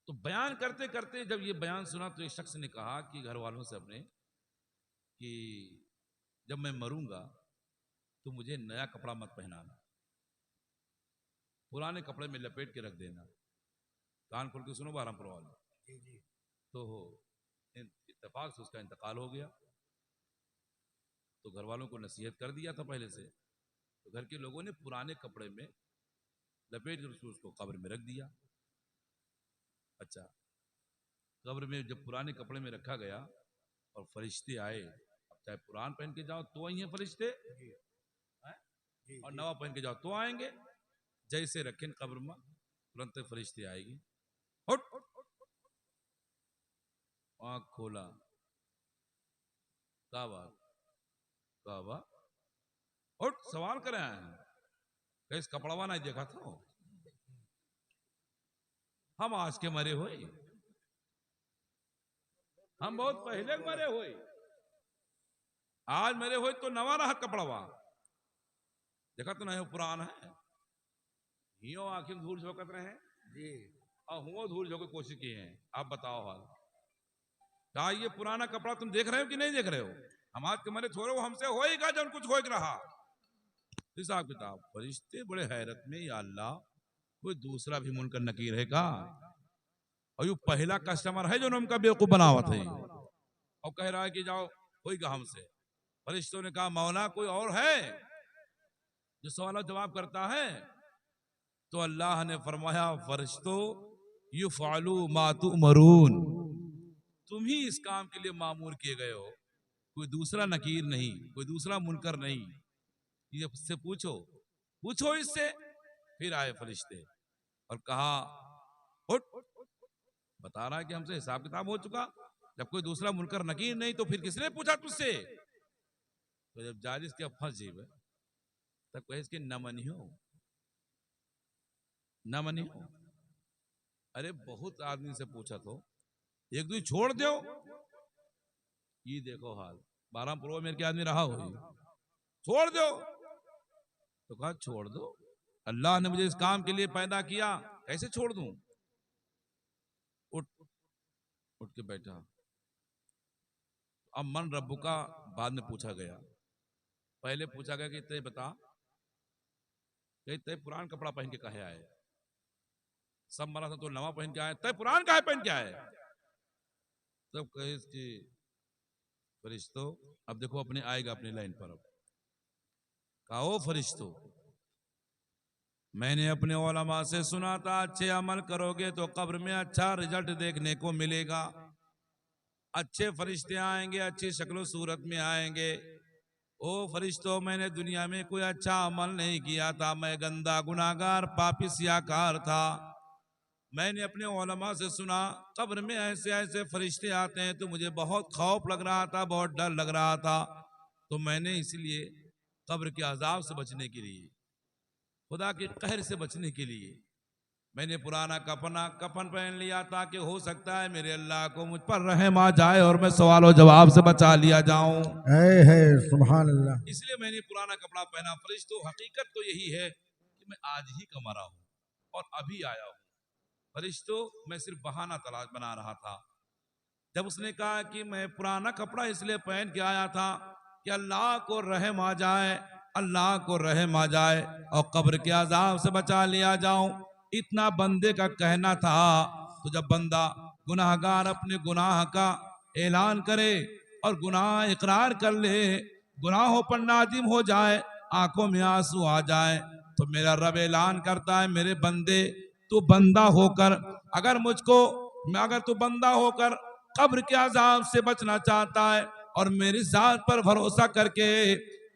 तो बयान करते करते जब ये बयान सुना तो एक शख्स ने कहा कि घर वालों से अपने कि जब मैं मरूंगा तो मुझे नया कपड़ा मत पहनाना, पुराने कपड़े में लपेट के रख देना। कान खोल के सुनो बहरामपुर वाले। जी जी। तो इत्तेफाक से उसका इंतकाल हो गया। तो घर वालों को नसीहत कर दिया था पहले से, तो घर के लोगों ने पुराने कपड़े में लपेट कर उसको कब्र में रख दिया। अच्छा, कब्र में जब पुराने कपड़े में रखा गया और फरिश्ते आए, अब चाहे पुरान पहन के जाओ तो आई हैं फरिश्ते, जी हैं? जी और जी। नवा पहन के जाओ तो आएंगे। जैसे रखें कब्र में तुरंत फरिश्ते आएगी। उठ, आँख खोला, काबा काबा, उठ, सवाल करें आए हैं, कैस कपड़वा नहीं देखा था, हम आज के मरे हुए, हम बहुत पहले के मरे हुए, आज मरे हुए तो नवा रहा कपड़वा, देखा तो नहीं पुराना है। हियो आखिर धूल झोंकत रहे जी। और हुआ धूल झोंके कोशिश किए हैं। आप बताओ हाल, क्या ये पुराना कपड़ा तुम देख रहे हो कि नहीं देख रहे हो? हम आज के मरे छोड़ो, हमसे होएगा जब कुछ हो रहा हिसाब किताब। फरिश्ते बड़े हैरत में, या अल्लाह कोई दूसरा भी मुनकर नकीर है का? और ये पहला कस्टमर है जो उनका बेवकूफ बनावत है और कह रहा है कि जाओ होएगा हमसे। फरिश्तों ने कहा मौला कोई और है जो सवाल जवाब करता है? तो अल्लाह ने फरमाया फरिश्तों युफ़अलु मा तुअमरून, तुम ही इस काम के लिए मामूर किए गए हो, कोई दूसरा नकीर नहीं, कोई दूसरा मुनकर नहीं। ये इससे पूछो, पूछो इससे। फिर आए फरिश्ते और कहा उठ, बता रहा है कि हमसे हिसाब किताब हो चुका, जब कोई दूसरा मुनकर नकीर नहीं तो फिर किसने पूछा तुझसे? तो जब जालिस के फंस जीव तब कहे इसके न मनी हो, न मनी हो। अरे बहुत आदमी से पूछा तो एक दो छोड़ दो, ये देखो हाल, 12 प्रो मेरे के आदमी रहा हो, छोड़ दो। तो कहा छोड़ दो, अल्लाह ने मुझे इस काम के लिए पैदा किया, कैसे छोड़ दूं? उठ, उठ के बैठा। अब मन रब्बु का बाद में पूछा गया, पहले पूछा गया कि ते बता ते पुरान कपड़ा पहन के कहे आए? सब मरा था तो नवा पहन के आए, ते पुरान काहे पहन के आए? तब कहे कि फरिश्तों, अब देखो अपने आएगा अपनी लाइन पर। अब कहो फरिश्तों, मैंने अपने उलमा से सुना था अच्छे अमल करोगे तो कब्र में अच्छा रिजल्ट देखने को मिलेगा, अच्छे फरिश्ते आएंगे, अच्छी शक्ल सूरत में आएंगे। ओ फरिश्तों, मैंने दुनिया में कोई अच्छा अमल नहीं किया था, मैं गंदा गुनाहगार पापी सियाकार था। मैंने अपने उलमा से सुना कब्र में ऐसे ऐसे फरिश्ते आते हैं, तो मुझे बहुत खौफ लग रहा था, बहुत डर लग रहा था। तो मैंने इसलिए कब्र के अजाब से बचने के लिए, खुदा के कहर से बचने के लिए मैंने पुराना कफन पहन लिया, ताकि हो सकता है मेरे अल्लाह को मुझ पर रहम आ जाए और मैं सवालों जवाब से बचा लिया जाऊं। है सुभान अल्लाह। इसलिए मैंने पुराना कपड़ा पहना। फरिश्तों, हकीकत तो यही है कि मैं आज ही का मरा हूं और अभी आया हूं। फरिश्तों, मैं सिर्फ बहाना तलाश बना रहा था। जब उसने कहा कि मैं पुराना कपड़ा इसलिए पहन के आया था कि अल्लाह को रहम आ जाए, अल्लाह को रहम आ जाए और कब्र के अजाब से बचा लिया जाऊं, इतना बंदे का कहना था। तो जब बंदा गुनाहगार अपने गुनाह का ऐलान करे और गुनाह इकरार कर ले, गुनाहों पर नादिम हो जाए, आंखों में आंसू आ जाए, तो मेरा रब ऐलान करता है मेरे बंदे, तू बंदा होकर अगर मुझको, अगर तू बंदा होकर कब्र के अजाब से बचना चाहता है और मेरी जात पर भरोसा करके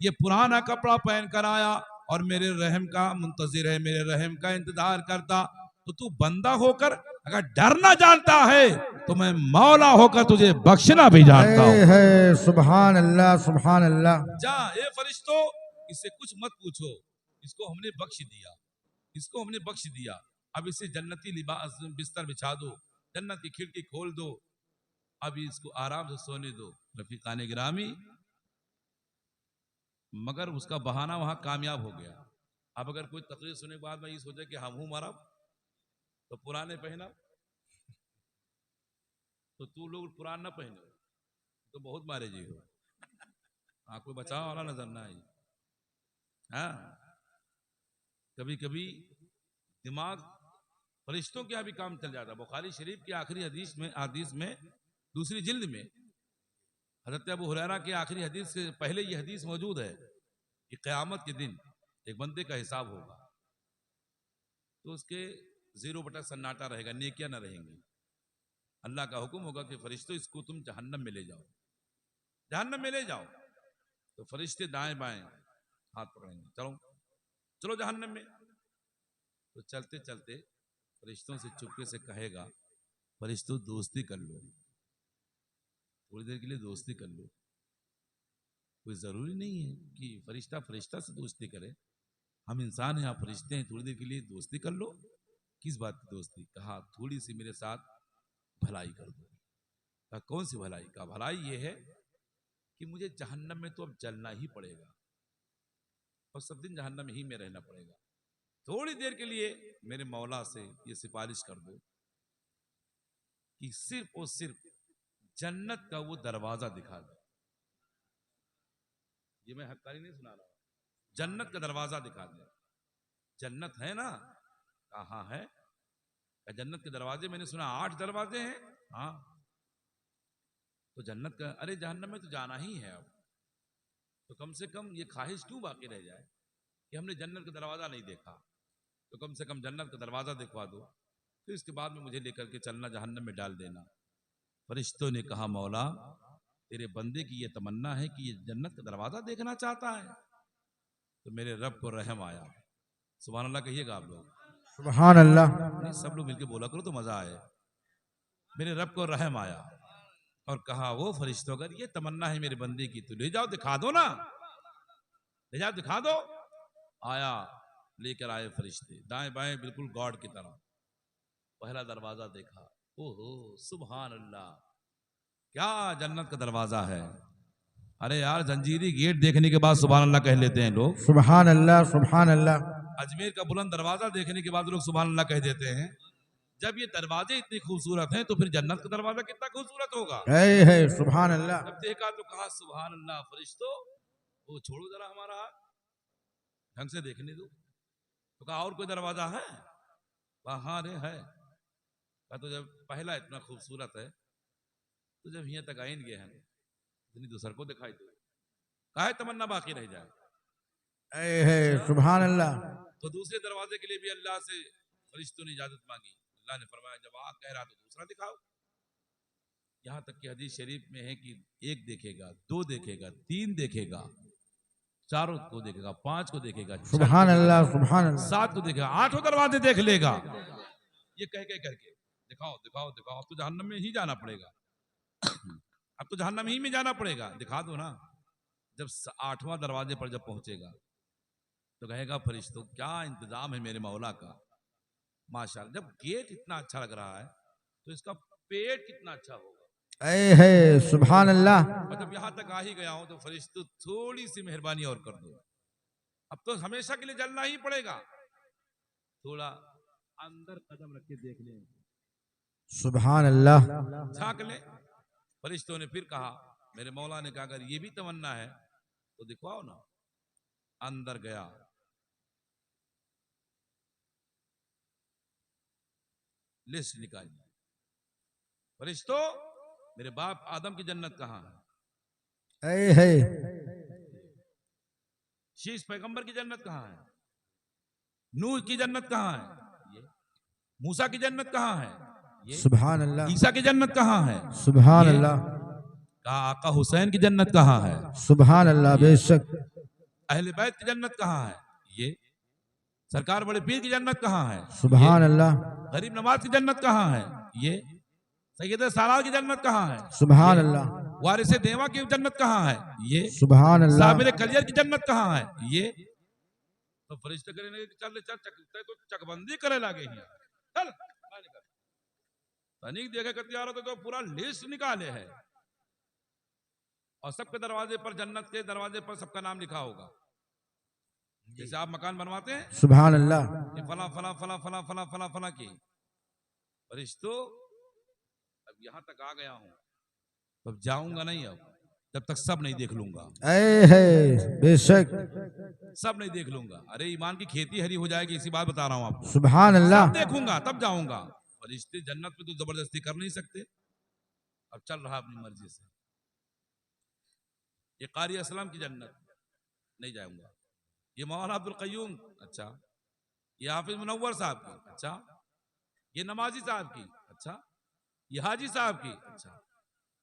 ये पुराना कपड़ा पहन कर आया और मेरे रहम का मुंतजिर है, मेरे रहम का इंतजार करता, तो तू बंदा होकर अगर डरना जानता है तो मैं मौला होकर तुझे बख्शना भी जानता हूं। है सुभान अल्लाह सुभान अल्लाह। जा ए फरिश्तों, इससे कुछ मत पूछो, इसको हमने बख्श दिया, इसको हमने बख्श दिया। अब इसे जन्नती लिबास बिस्तर बिछा दो, जन्नत की खिड़की खोल दो, अब इसको आराम से सोने दो। रफीकाने गिरामी, मगर उसका बहाना वहां कामयाब हो गया। अब अगर कोई तकरीर सुनने के बाद में ये सोचे कि हम हूं मरब, तो पुराने पहना तो तू लोग कुरान ना पहने तो बहुत मारे जी हो। हाँ, कोई बचाव वाला नजर ना आई। हाँ, कभी कभी दिमाग फरिश्तों के यहाँ भी काम चल जाता। बुखारी शरीफ की आखिरी हदीस में दूसरी जिल्द में हजरत अबू हुरैरा की आखिरी हदीस से पहले ये हदीस मौजूद है कि क़यामत के दिन एक बंदे का हिसाब होगा तो उसके 0 बटा सन्नाटा रहेगा, नेकियां ना रहेंगी। अल्लाह का हुक्म होगा कि फरिश्तों इसको तुम जहन्नम में ले जाओ, जहन्नम में ले जाओ। तो फरिश्ते दाएं बाएं हाथ पकड़ेंगे, चलो चलो जहन्नम में। तो चलते चलते फरिश्तों से चुपके से कहेगा, फरिश्तों दोस्ती कर लो, थोड़ी देर के लिए दोस्ती कर लो। कोई जरूरी नहीं है कि फरिश्ता फरिश्ता से दोस्ती करे, हम इंसान हैं, आप फरिश्ते हैं, थोड़ी देर के लिए दोस्ती कर लो। किस बात की दोस्ती? कहा थोड़ी सी मेरे साथ भलाई कर दो। कहा कौन सी भलाई? का भलाई ये है कि मुझे जहन्नम में तो अब जलना ही पड़ेगा और सब दिन जहन्नम ही में रहना पड़ेगा। थोड़ी देर के लिए मेरे मौला से ये सिफारिश कर दो कि सिर्फ और सिर्फ जन्नत का वो दरवाजा दिखा दो। ये मैं हक्कारी नहीं सुना रहा, जन्नत का दरवाजा दिखा दे। जन्नत है ना? कहाँ है? जन्नत के दरवाजे मैंने सुना 8 दरवाजे हैं। हाँ, तो जन्नत का, अरे जहन्नम में तो जाना ही है अब, तो कम से कम ये ख्वाहिश क्यों बाकी रह जाए कि हमने जन्नत का दरवाजा नहीं देखा। तो कम से कम जन्नत का दरवाजा दिखवा दो, फिर इसके बाद में मुझे लेकर के चलना, जहन्नम में डाल देना। फरिश्तों ने कहा मौला तेरे बंदे की ये तमन्ना है कि ये जन्नत का दरवाजा देखना चाहता है। तो मेरे रब को रहम आया। सुभान अल्लाह कहिएगा आप लोग, सुभान अल्लाह। नहीं सब लोग मिलके बोला करो तो मजा आए। मेरे रब को रहम आया और कहा वो फरिश्तों, अगर ये तमन्ना है मेरे बंदे की तो ले जाओ दिखा दो ना, ले जाओ दिखा दो। आया, लेकर आए फरिश्ते दाएं बाएं बिल्कुल गॉड की तरह। पहला दरवाजा देखा, ओहो सुभान अल्लाह, क्या जन्नत का दरवाजा है। अरे यार जंजीरी गेट देखने के बाद सुभान अल्लाह कह लेते हैं लोग। सुभान अल्लाह, सुभान अल्लाह। अजमेर का बुलंद दरवाजा देखने के बाद लोग सुभान अल्लाह कह देते हैं। जब ये दरवाजे इतनी खूबसूरत हैं तो फिर जन्नत का दरवाजा कितना खूबसूरत होगा। है सुभान अल्लाह। जब देखा तो कहा सुभान अल्लाह, फरिश्तों वो छोड़ो जरा हमारा हाथ, ढंग से देखने दो। तो कहा और कोई दरवाजा है? हाँ रे है। कहा तो जब पहला इतना खूबसूरत है तो जब यहाँ तक आइन गए हैं इतनी दूसर को दिखाई दो, काहे तमन्ना बाकी रह जाए। है सुभान अल्लाह। तो दूसरे दरवाजे के लिए भी अल्लाह से फरिश्तों ने इजाजत मांगी। अल्लाह ने फरमाया जब आग कह रहा तो दूसरा दिखाओ। यहां तक कि हदीस शरीफ में है कि 1 देखेगा, 2 देखेगा, 3 देखेगा, 4 को देखेगा, 5 को देखेगा, सुभान अल्लाह, सुभान अल्लाह। 7 को देखेगा, 8 दरवाजे देख लेगा। ये कह के करके दिखाओ दिखाओ दिखाओ, अब तो जहन्नम में ही जाना पड़ेगा, अब तो जहन्नम ही में जाना पड़ेगा, दिखा दो ना। जब 8वां दरवाजे पर जब पहुंचेगा तो कहेगा फरिश्तों क्या इंतजाम है मेरे मौला का, माशाअल्लाह। जब गेट इतना अच्छा लग रहा है तो इसका पेट कितना अच्छा होगा। है सुभान अल्लाह। और जब यहां तक आ ही गया हूं तो फरिश्तों थोड़ी सी मेहरबानी और कर दो, अब तो हमेशा के लिए जलना ही पड़ेगा, थोड़ा अंदर कदम रख के देख ले, सुभान अल्लाह। झांक ले। फरिश्तों ने फिर कहा, मेरे मौला ने कहा अगर ये भी तमन्ना है तो दिखवाओ ना। अंदर गया, लिस्ट निकाली, फरिश्तों मेरे बाप आदम की जन्नत कहां है? है शीश पैगंबर की जन्नत कहां है? नूह की जन्नत कहां है? ये मूसा की जन्नत कहां है? ये सुभान अल्लाह, ईसा की जन्नत कहां है? सुभान ये अल्लाह, कहा आका हुसैन की जन्नत कहां है? सुभान अल्लाह। बेशक। अहले बैत की जन्नत कहां है? ये सरकार बड़े पीर की जन्नत कहां है? सुभान अल्लाह, गरीब नवाज की जन्नत कहां है? ये सैयद सालार की जन्नत कहां है? सुभान अल्लाह, वारिस देवा की जन्नत कहां है? ये सुभान अल्लाह, साबिर कलियर की जन्नत कहां है? ये तो फरिश्ते करेंगे कि चल चल तो चकबंदी करे लागे ही, चल तनिक देखे करती आ रहा तो पूरा लिस्ट निकाले है और सबके दरवाजे पर, जन्नत के दरवाजे पर सबका नाम लिखा होगा। जैसे आप मकान बनवाते हैं, सुभान अल्लाह, ये फला फला फला फला फला फला फला की। फरिश्तों अब यहाँ तक आ गया हूँ, अब जाऊंगा नहीं, अब जब तक सब नहीं देख लूंगा, ऐ है बेशक सब नहीं देख लूंगा। अरे ईमान की खेती हरी हो जाएगी, इसी बात बता रहा हूँ आपको। सुभान अल्लाह सब देखूंगा तब जाऊंगा। फरिश्ते जन्नत में तो जबरदस्ती कर नहीं सकते, अब चल रहा अपनी मर्जी से। ये कारी असलम की जन्नत नहीं जाऊंगा, ये मौलाना अब्दुल कय्यूम, अच्छा, ये हाफिज मुनव्वर साहब की, अच्छा, ये नमाजी साहब की, अच्छा, ये हाजी साहब की, अच्छा,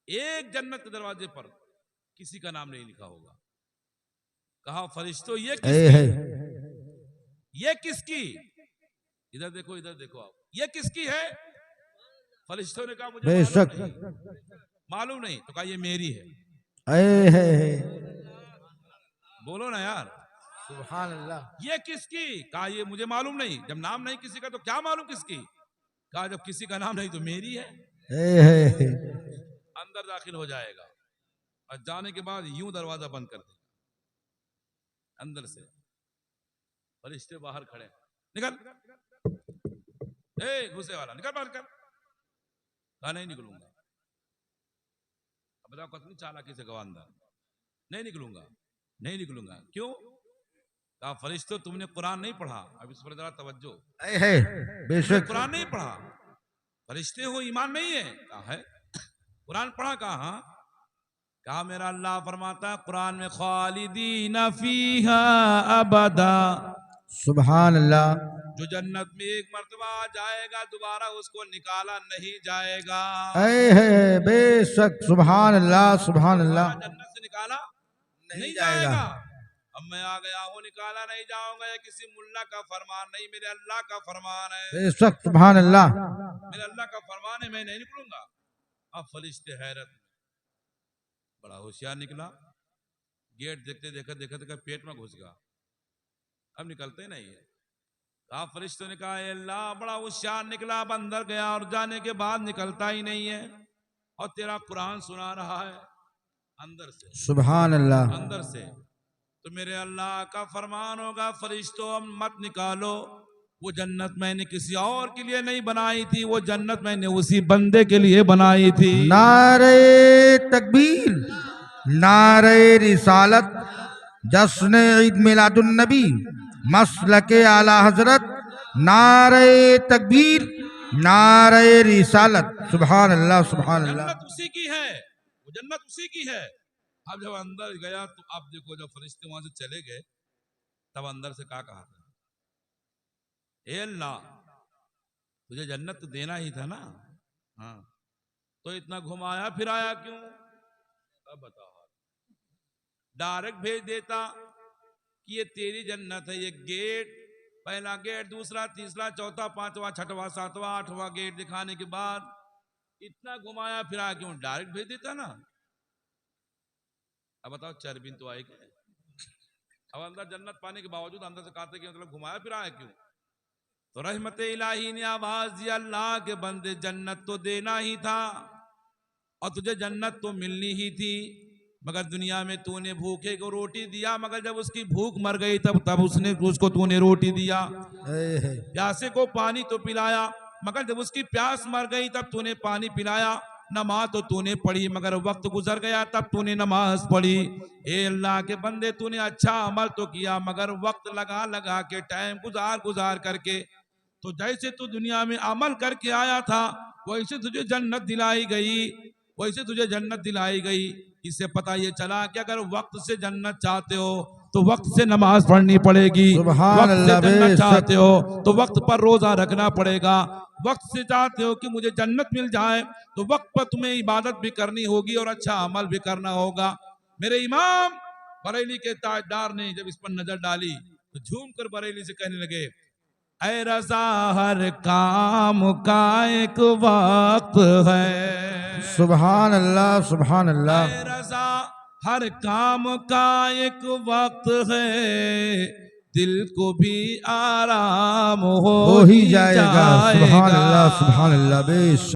एक जन्नत के दरवाजे पर किसी का नाम नहीं लिखा होगा। कहा फरिश्तों ये ऐ है किसकी, ये किसकी, इधर देखो इधर देखो आप, ये किसकी है? फरिश्तों ने कहा मुझे बेशक मालूम नहीं। तो कहा ये मेरी है। ऐ है बोलो ना यार, सुभान अल्लाह ये किसकी? कहा ये मुझे मालूम नहीं। जब नाम नहीं किसी का तो क्या मालूम किसकी? कहा जब किसी का नाम नहीं तो मेरी है। ऐ है अंदर दाखिल हो जाएगा और जाने के बाद यूं दरवाजा बंद कर देगा अंदर से। फरिश्ते बाहर खड़े, निकल, ए घुसे वाला निकल बाहर, निकल। कहा नहीं निकलूंगा। अब बताओ कितनी चालाकी से गवा अंदर, नहीं निकलूंगा, नहीं निकलूंगा। क्यों? कहा फरिश्तों तुमने कुरान नहीं पढ़ा। अब इस पर जरा तवज्जो, ऐ है बेशक कुरान नहीं पढ़ा, फरिश्ते हो, ईमान नहीं है। कहा है कुरान पढ़ा। कहा कहा मेरा अल्लाह फरमाता कुरान में खालिदीन फीहा अबदा, सुभान अल्लाह जो जन्नत में एक मर्तबा जाएगा दोबारा उसको निकाला नहीं जाएगा। ऐ है बेशक सुभान अल्लाह सुभान अल्लाह जन्नत से निकाला नहीं जाएगा। अब मैं आ गया हूँ, निकाला नहीं जाऊंगा। ये किसी मुल्ला का फरमान नहीं, मेरे अल्लाह का फरमान है। बेशक सुभान अल्लाह मेरे अल्लाह का फरमान है, मैं नहीं निकलूंगा। अब फरिश्ते हैरत में, बड़ा होशियार निकला, गेट देखते देखते देखते देखते पेट में घुस गया, अब निकलते नहीं है। कहा फरिश्तों ने कहा अल्लाह बड़ा होशियार निकला, अब अंदर गया और जाने के बाद निकलता ही नहीं है, और तेरा कुरान सुना रहा है अंदर से, सुभान अल्लाह अंदर से। तो मेरे अल्लाह का फरमान होगा फरिश्तों अब मत निकालो, वो जन्नत मैंने किसी और के लिए नहीं बनाई थी, वो जन्नत मैंने उसी बंदे के लिए बनाई थी। नारे तकबीर नारे रिसालत जश्न ईद मिलादुन नबी मसलके आला हजरत नारे तकबीर नारे रिसालत सुभान अल्लाह सुभान अल्लाह। जन्नत उसी की है, वो जन्नत उसी की है। अब जब अंदर गया तो आप देखो, जब फरिश्ते वहां से चले गए तब अंदर से क्या कहा था, ए अल्लाह तुझे जन्नत तो देना ही था ना, हाँ, तो इतना घुमाया फिराया क्यों? अब बताओ, डायरेक्ट भेज देता कि ये तेरी जन्नत है, ये गेट, पहला गेट, दूसरा, तीसरा, चौथा, पांचवा, छठवां, सातवां, आठवां गेट दिखाने के बाद इतना घुमाया फिराया क्यों? डायरेक्ट भेज देता ना। अब बताओ चरबिन तो आएगी। अब अंदर जन्नत पाने के बावजूद अंदर से कहते कि मतलब घुमाया फिराया क्यों? तो रहमत इलाही ने आवाज दिया, अल्लाह के बंदे जन्नत तो देना ही था और तुझे जन्नत तो मिलनी ही थी, मगर दुनिया में तूने भूखे को रोटी दिया, मगर जब उसकी भूख मर गई तब उसको तूने रोटी दिया। प्यासे को पानी तो पिलाया, मगर जब उसकी प्यास मर गई तब तूने पानी पिलाया। नमाज तो तूने पढ़ी, मगर वक्त गुजर गया तब तूने नमाज पढ़ी। ए अल्लाह के बंदे तूने अच्छा अमल तो किया, मगर वक्त लगा लगा के, टाइम गुजार गुजार करके, तो जैसे तू दुनिया में अमल करके आया था वैसे तुझे जन्नत दिलाई गई, वैसे तुझे जन्नत दिलाई गई। इससे पता ये चला कि अगर वक्त से जन्नत चाहते हो तो वक्त से नमाज पढ़नी पड़ेगी, वक्त से जन्नत चाहते हो तो वक्त पर रोजा रखना पड़ेगा, वक्त से चाहते हो कि मुझे जन्नत मिल जाए तो वक्त पर तुम्हें इबादत भी करनी होगी और अच्छा अमल भी करना होगा। मेरे इमाम बरेली के ताजदार ने जब इस पर नजर डाली तो झूम कर बरेली से कहने लगे, ऐ रज़ा हर काम का एक वक्त है, सुभान अल्लाह सुभान अल्लाह। ऐ रज़ा हर काम का एक वक्त है, दिल को भी आराम हो ही जाएगा। सुभान अल्लाह सुभान अल्लाह। बेश